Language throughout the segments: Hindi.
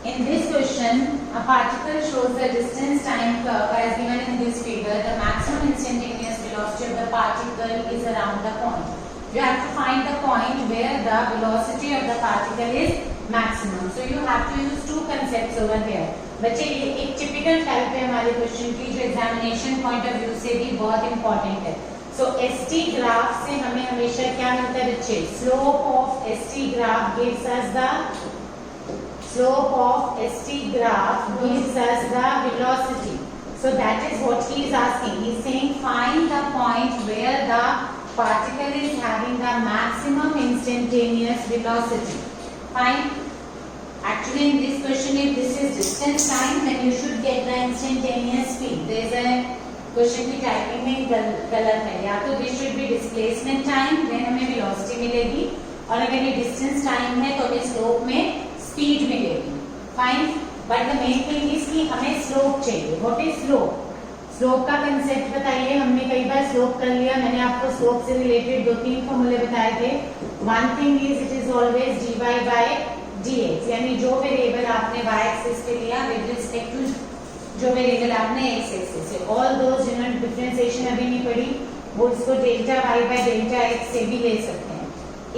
In this question, a particle shows the distance time curve as given in this figure. The maximum instantaneous velocity of the particle is around the point. You have to find the point where the velocity of the particle is maximum. So you have to use two concepts over here. बच्चे ये एक typical type है हमारे question की जो examination point of view से भी बहुत important है. So ST graph से हमें हमेशा क्या मिलता है बच्चे? Slope of ST graph gives us the velocity. So that is what he is asking. He is saying find the point where the particle is having the maximum instantaneous velocity. Fine. Actually in this question if this is distance time then you should get the instantaneous speed. There is a question की टाइपिंग में गलत है. या तो this should be displacement time then हमें velocity मिलेगी और अगर ये distance time है तो हमें slope में स्पीड मिलेगी. Fine. But the main thing is कि हमें स्लोप चाहिए. What is slope? स्लोप का कंसेप्ट बताइए. हमने कई बार स्लोप कर लिया. मैंने आपको स्लोप से रिलेटेड 2-3 फॉर्मूले बताए थे. One thing is it is always dy by dx, यानी जो वेरिएबल आपने y एक्सिस पे लिया विद रिस्पेक्ट टू जो वेरिएबल आपने x एक्सिस से. ऑल दोस जिन्होंने डिफरेंशिएशन अभी नहीं पढ़ी वो इसको delta y by delta x से भी ले सकते हैं.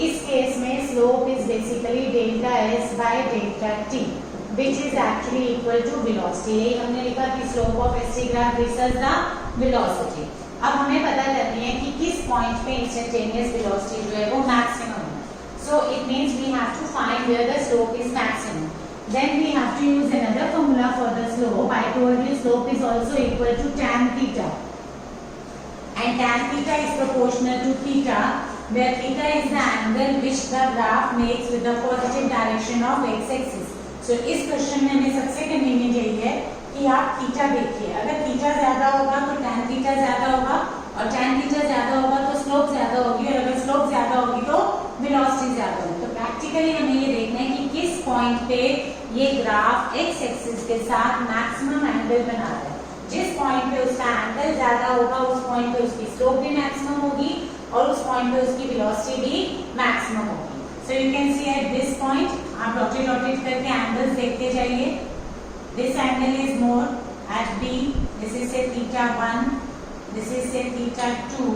इस केस में slope is basically delta s by delta t which is actually equal to velocity. यही हमने लिखा कि slope of ST graph gives us the velocity. अब हमें पता करनी है कि किस पॉइंट पे instantaneous velocity जो है वो maximum है. So it means we have to find where the slope is maximum. Then we have to use another formula for the slope. I told you slope is also equal to tan theta, and tan theta is proportional to theta, where theta is the angle which the graph makes with the positive direction of x-axis. So इस क्वेश्चन में हमें सबसे कन्वीनियंट यही है कि आप थीटा देखिए. अगर थीटा ज्यादा होगा तो tan थीटा ज्यादा होगा और tan थीटा ज्यादा होगा तो स्लोप ज्यादा होगी और अगर स्लोप ज्यादा होगी तो वेलोसिटी ज्यादा होगी. तो प्रैक्टिकली हमें ये देखना है कि किस पॉइंट पे ये ग्राफ एक्स एक्सिस के साथ मैक्सिमम एंगल बना रहा है. जिस पॉइंट पे उसका एंगल ज्यादा होगा उस पॉइंट पे उसकी स्लोप भी मैक्सिमम होगी और उस पॉइंट पे उसकी वेलोसिटी भी मैक्सिमम होगी. So you can see at this point, आप डॉटेड करके एंगल्स देखते जाइए. This angle is more at B. This is say theta 1. This is say theta 2.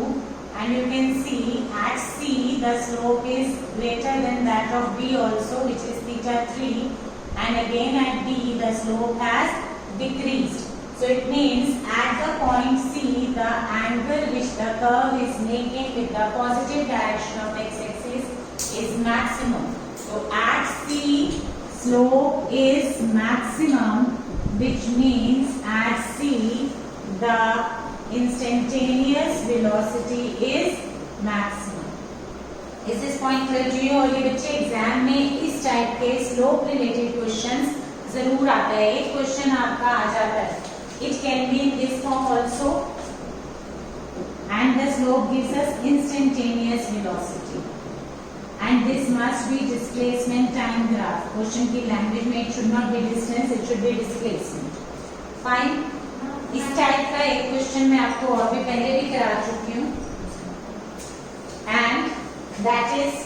And you can see at C the slope is greater than that of B also, which is theta 3. And again at B the slope has decreased. So it means at the point C the angle which the curve is making with the positive direction of x-axis is maximum. So at C slope is maximum, which means at C the instantaneous velocity is maximum. Is this point clear to you? और ये बच्चे एग्जाम में इस टाइप के स्लोप रिलेटेड क्वेश्चंस जरूर आता है. एक क्वेश्चन आपका आ जाता है. It can be in this form also, and the slope gives us instantaneous velocity. And this must be displacement time graph. Question की language में it should not be distance, it should be displacement. Fine. इस टाइप का एक क्वेश्चन मैं आपको और भी पहले भी करा चुकी हूँ. And that is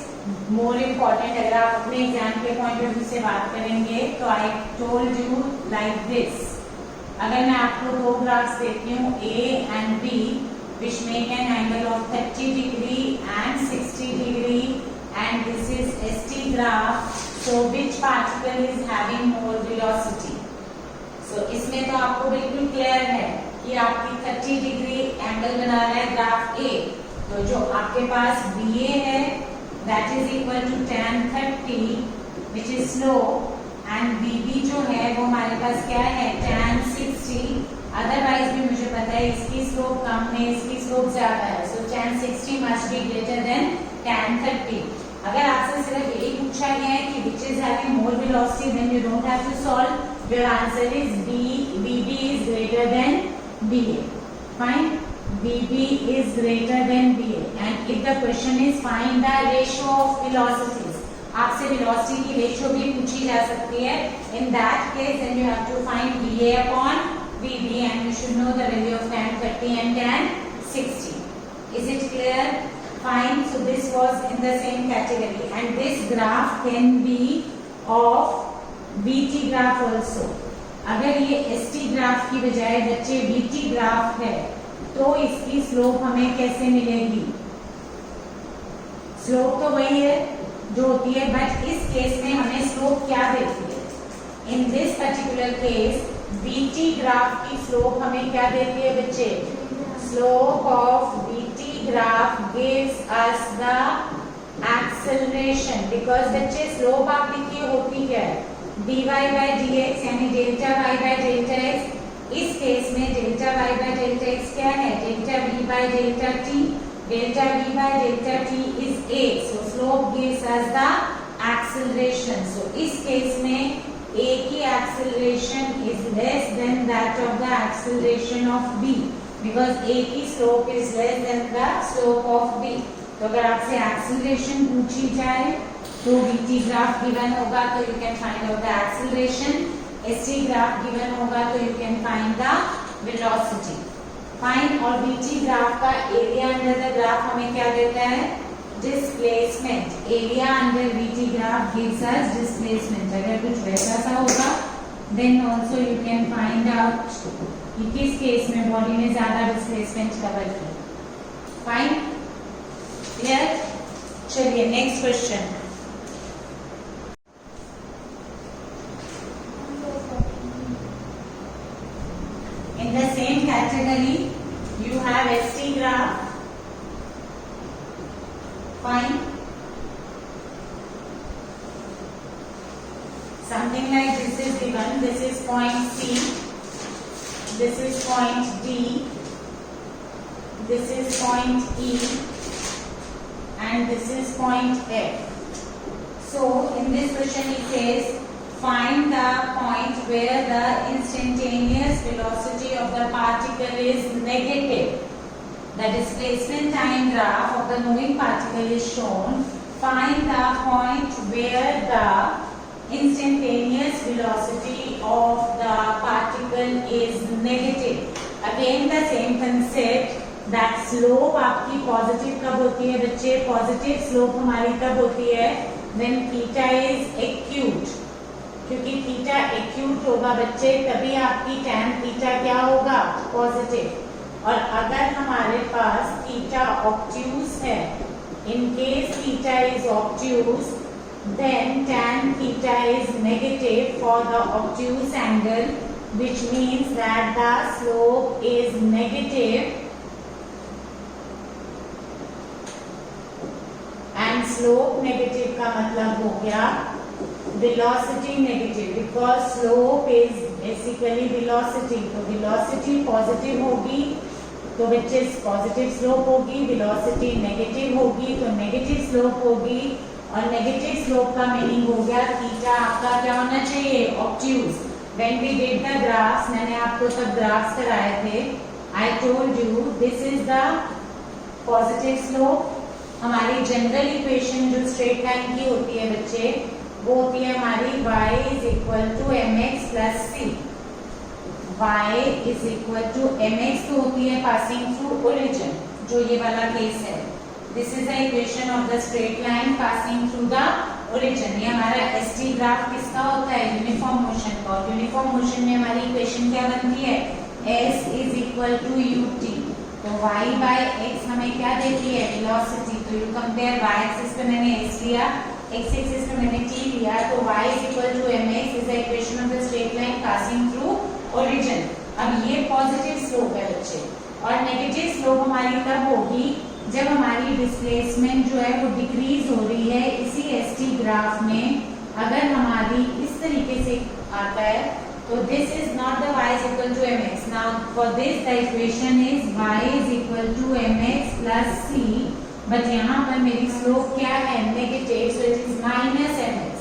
more important. अगर आप अपने एग्जाम के पॉइंट ऑफ व्यू से बात करेंगे तो I told you like this. अगर मैं आपको दो ग्राफ्स देती हूँ A and B which make an angle of 30 degree and 60 degree. And this is ST graph. So which particle is having more velocity? So इसमें तो आपको बिल्कुल क्लियर है कि आपकी 30 डिग्री एंगल बना रहा है ग्राफ A. तो जो आपके पास BA है that is equal to tan 30 which is slope, and BB जो है वो हमारे पास क्या है tan 60. अदरवाइज भी मुझे पता है इसकी स्लोप कम है इसकी स्लोप ज्यादा है. So tan 60 must be greater than tan 30. अगर आपसे सिर्फ यही पूछा गया है कि which is having more velocity then you don't have to solve. Your answer is B. BB is greater than BA. Fine. BB is greater than BA. And if the question is find the ratio of velocities, आपसे velocity की ratio भी पूछी जा सकती है. In that case then you have to find BA upon BB and you should know the value of tan 30 and tan 60. Is it clear? Fine. So this was in the same category, and this graph can be of BT graph also. अगर ये ST ग्राफ की बजाय बच्चे BT ग्राफ है तो इसकी स्लोप हमें कैसे मिलेगी? स्लोप तो वही है जो होती है, बट इस केस में हमें स्लोप क्या देती है? In this particular case BT graph की स्लोप हमें क्या देती है बच्चे? Slope of BT graph gives us the acceleration, because बच्चे स्लोप आप लिखिए होती क्या है? dy by dx यानी delta y by delta x। इस केस में delta y by delta x क्या है? Delta v by delta t। Delta v by delta t is a, so slope gives us the acceleration। so इस केस में a की acceleration is less than that of the acceleration of b, because a की slope is less than the slope of b। तो अगर आपसे acceleration पूछी जाए तो BT ग्राफ गिवन होगा तो you can find out the acceleration, ST graph given होगा तो you can find the velocity. Find और BT ग्राफ का एरिया अंडर द ग्राफ हमें क्या देता है? Displacement. Area under BT graph gives us displacement. अगर कुछ वैसा सा होगा then also you can find out कि किस केस में बॉडी में ज्यादा डिस्प्लेसमेंट कवर की। Fine, clear? चलिए next question. In the same category, you have ST graph. Fine. Something like this is given. This is point C. This is point D. This is point E. And this is point F. So, in this question it says, find the point where the instantaneous velocity of the particle is negative. The displacement time graph of the moving particle is shown. Find the point where the instantaneous velocity of the particle is negative. Again the same concept that slope आपकी positive कब होती है बच्चे? Positive slope हमारी कब होती है? When theta is acute। क्योंकि थीटा एक्यूट होगा बच्चे तभी आपकी tan थीटा क्या होगा? पॉजिटिव। और अगर हमारे पास थीटा ऑब्ट्यूज है, in case theta is obtuse, then tan theta is negative for the obtuse angle, which means that the slope is negative and slope negative का मतलब हो गया velocity negative, because slope is basically velocity। तो velocity positive होगी तो बच्चे पॉजिटिव स्लोप होगी, velocity negative होगी तो नेगेटिव स्लोप होगी, और नेगेटिव स्लोप का मीनिंग हो गया थीटा आपका क्या होना चाहिए? Obtuse. When we did the graphs, मैंने आपको तब ग्राफ्स कराए थे, I told you this is the positive slope। हमारी जनरल इक्वेशन जो स्ट्रेट लाइन की होती है बच्चे वो होती है हमारी y is equal to mx plus c। y is equal to mx तो होती है passing through origin, जो ये वाला केस है। This is the equation of the straight line passing through the origin। ये हमारा ST ग्राफ किसका होता है? यूनिफॉर्म मोशन का। और यूनिफॉर्म मोशन में हमारी इक्वेशन क्या बनती है? S is equal to ut। तो y by x हमें क्या देती है? वेलोसिटी। तो यू कंपेयर y एक्सिस पे मैंने s लिया, x एक्सिस पे मैंने t लिया, तो y is equal to mx is the equation of the straight line passing through origin। अब ये पॉजिटिव स्लोप है बच्चे, और नेगेटिव स्लोप हमारी तब होगी जब हमारी डिस्प्लेसमेंट जो है वो डिक्रीज हो रही है। इसी ST ग्राफ में अगर हमारी इस तरीके से आता है तो this is not the y is equal to mx। Now for this the equation is y is equal to mx plus c, but यहाँ पर मेरी स्लोप क्या है? Negative, so it is minus mx,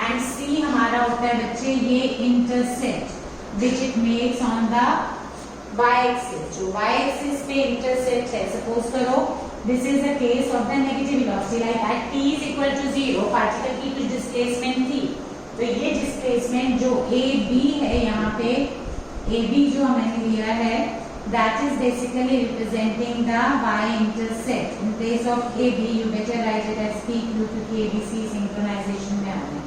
and c हमारा होता है बच्चे ये intercept which it makes on the y axis. जो y एक्सिस पे इंटरसेप्ट है, सपोज करो this is the case of the negative velocity, like at t is equal to 0 particle की कुछ डिस्प्लेसमेंट थी, तो ये डिस्प्लेसमेंट जो AB है यहाँ पे, AB जो मैंने लिया है that is basically representing the y-intercept. In place of AB, you better write it as PQ क्योंकि ABC synchronization में आ रहा है।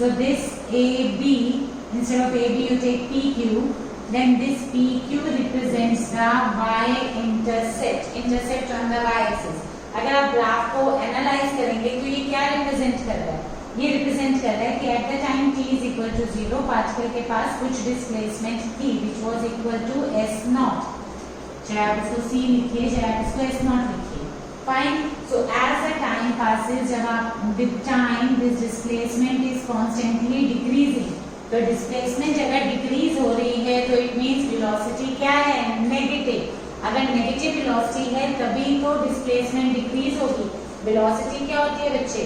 So this AB, instead of AB you take PQ, then this PQ represents the y-intercept, intercept on the y-axis. अगर आप ग्राफ को एनालाइज करेंगे तो ये क्या रिप्रेजेंट कर रहा है? ये रिप्रेजेंट कर रहा है कि at the time t is equal to 0 particle के पास कुछ डिस्प्लेसमेंट थी which was equal to s nought, चाहे आप इसको c लिखिए चाहे आप इसको s नॉट लिखिए, fine. So as the time passes, जब आप with time this displacement is constantly decreasing, तो डिस्प्लेसमेंट अगर डिक्रीज हो रही है तो इट मींस वेलोसिटी क्या है? नेगेटिव. अगर नेगेटिव वेलोसिटी है तभी तो डिस्प्लेसमेंट डिक्रीज होगी. वेलोसिटी क्या होती है बच्चे?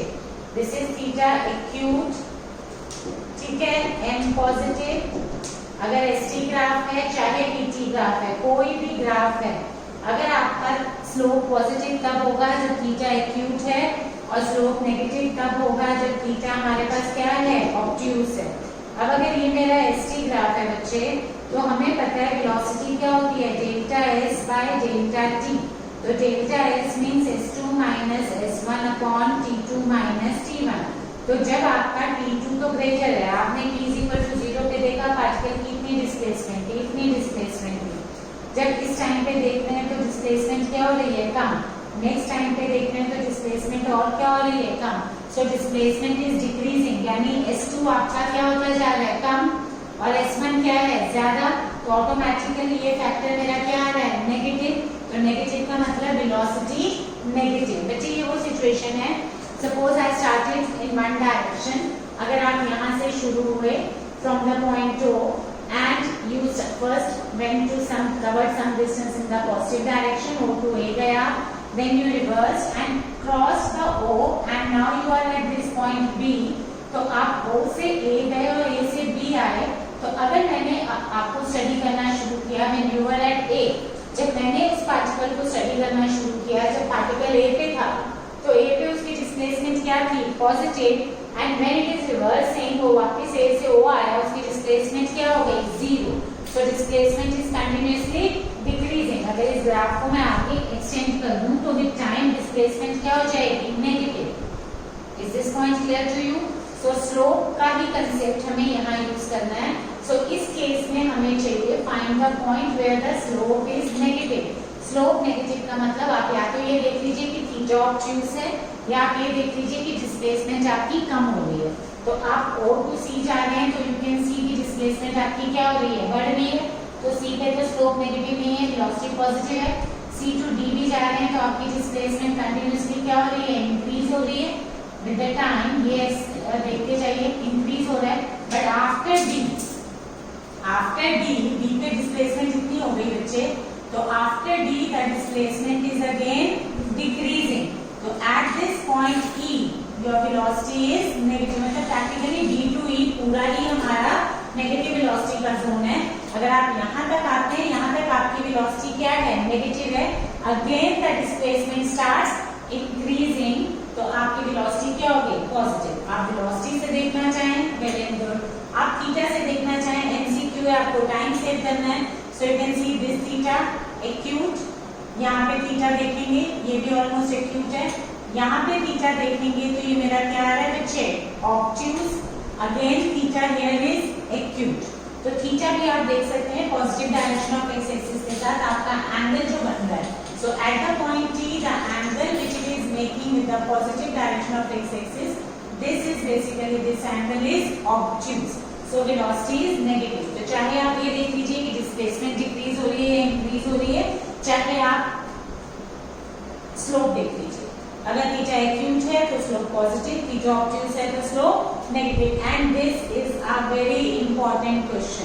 दिस इज थीटा एक्यूट, ठीक है, m पॉजिटिव. अगर st ग्राफ है चाहे pt ग्राफ है, कोई भी ग्राफ है, अगर आपका स्लोप पॉजिटिव तब होगा जब थीटा एक्यूट है और स्लोप नेगेटिव तब होगा जब थीटा हमारे पास क्या है? ऑब्ट्यूज है. अब अगर ये मेरा st ग्राफ है बच्चे, तो हमें पता है वेलोसिटी क्या होती है? Delta s by delta t. तो delta s means s2 minus s1 upon t2 minus t1. तो जब आपका t2 तो ग्रेटर है, आपने t इज इक्वल टू 0 पे देखा पार्टिकल की इतनी डिस्प्लेसमेंट थी, इतनी डिस्प्लेसमेंट थी. जब इस टाइम पे देख रहे हैं तो डिस्प्लेसमेंट क्या हो रही है? कम. नेक्स्ट टाइम पे देख रहे हैं तो डिस्प्लेसमेंट और क्या हो रही है? कम. सो डिस्प्लेसमेंट इज डिक्रीजिंग, यानी s2 आपका क्या होता जा रहा है? कम, और s1 क्या है? ज्यादा. तो ऑटोमेटिकली ये फैक्टर मेरा क्या आ रहा है? नेगेटिव. तो नेगेटिव का मतलब वेलोसिटी नेगेटिव. बच्चे ये वो सिचुएशन है, suppose I started in one direction. अगर आप यहाँ से शुरू हुए from the point O and you first went to covered some distance in the positive direction, O to A गया, then you reversed and crossed the O and now you are at this point B. तो आप O से A गए और A से B आए. तो अगर मैंने आपको स्टडी करना शुरू किया when you were at A, जब मैंने उस पार्टिकल को स्टडी करना शुरू किया, जब पार्टिकल A पे था तो A पे उसकी डिस्प्लेसमेंट क्या थी? Positive. And when it is reversing, वो वापस A से O आया, उसकी डिस्प्लेसमेंट क्या हो गई? 0. So displacement is continuously decreasing. अगर इस ग्राफ को मैं आगे एक्सटेंड कर दूं तो विद टाइम डिस्प्लेसमेंट क्या हो जाएगी? Negative. Is this point clear to you? So slope का ही कंसेप्ट हमें यहाँ यूज करना है. सो इस केस में हमें चाहिए find the point where the slope is negative. Slope negative का मतलब आप या तो ये देख लीजिए कि थीटा ऑब्ट्यूज है, या आप ये देख लीजिए कि डिस्प्लेसमेंट आपकी कम हो रही है. तो आप O to C जा रहे हैं तो यू कैन सी की डिस्प्लेसमेंट आपकी क्या हो रही है? बढ़ रही है. तो C पे तो स्लोप नेगेटिव नहीं है, वेलोसिटी पॉजिटिव है. C to D भी जा रहे हैं तो आपकी डिस्प्लेसमेंट कंटिन्यूअसली क्या हो रही है? इंक्रीज हो रही है. विद द टाइम ये देखते जाइए इंक्रीज हो रहा है. बट आफ्टर D पे डिस्प्लेसमेंट कितनी हो गई बच्चे? तो after D the displacement is again decreasing. तो at this point E your velocity is negative. मतलब प्रैक्टिकली D to E पूरा ही हमारा नेगेटिव वेलोसिटी का जोन है. अगर आप यहाँ तक आते हैं, यहाँ तक आपकी वेलोसिटी क्या है? नेगेटिव है. Again the displacement starts increasing, तो आपकी वेलोसिटी क्या होगी? पॉजिटिव. आप वेलोसिटी से देखना चाहें, वेल एंड गुड. आप थीटा से देखना चाहें, MCQ है, आपको टाइम सेव करना है. So you can see this theta acute. यहाँ पे थीटा देखेंगे, ये भी ऑलमोस्ट एक्यूट है. यहाँ पे थीटा देखेंगे तो ये मेरा क्या आ रहा है बच्चे? Obtuse. Again theta here is acute. तो थीटा भी आप देख सकते हैं positive direction of X axis के साथ आपका एंगल जो बन रहा है. So at the point T the angle which it is making with the positive direction of X axis, this is basically this angle is obtuse. So velocity is negative. तो चाहे आप ये देख लीजिए कि डिस्प्लेसमेंट डिक्रीज हो रही है, इंक्रीज हो रही है, चाहे आप स्लोप देख लीजिए. अगर थीटा एक्यूट है तो स्लोप पॉजिटिव, थीटा ऑब्ट्यूज है तो slope negative. And this is a very important question.